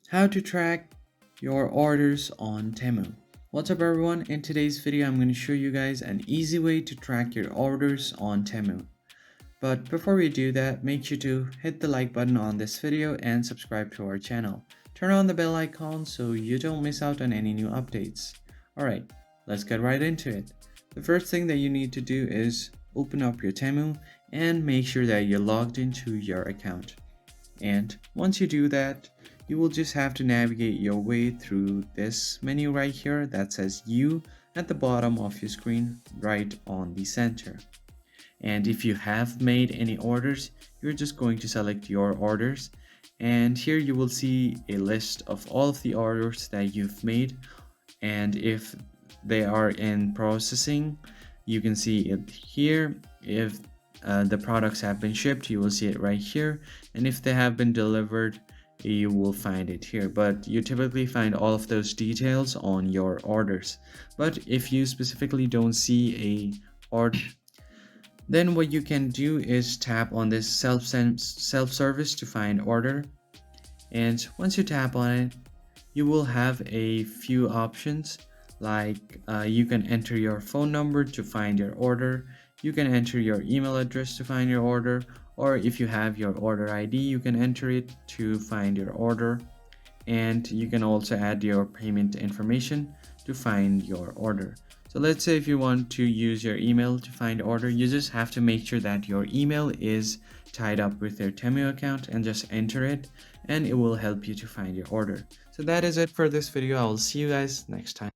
How to track your orders on TEMU. What's up everyone, in today's video I'm going to show you guys an easy way to track your orders on TEMU. But before we do that, make sure to hit the like button on this video and subscribe to our channel. Turn on the bell icon so you don't miss out on any new updates. Alright, let's get right into it. The first thing that you need to do is open up your TEMU and make sure that you're logged into your account. And once you do that, you will just have to navigate your way through this menu right here that says U at the bottom of your screen right on the center. And if you have made any orders, you're just going to select your orders, and here you will see a list of all of the orders that you've made, and if they are in processing you can see it here. If the products have been shipped, you will see it right here, and if they have been delivered, you will find it here. But you typically find all of those details on your orders. But if you specifically don't see a order, then what you can do is tap on this self-service to find order, and once you tap on it, you will have a few options like you can enter your phone number to find your order, you can enter your email address to find your order, or if you have your order ID, you can enter it to find your order, and you can also add your payment information to find your order. So let's say if you want to use your email to find order, you just have to make sure that your email is tied up with your TEMU account and just enter it, and it will help you to find your order. So that is it for this video. I will see you guys next time.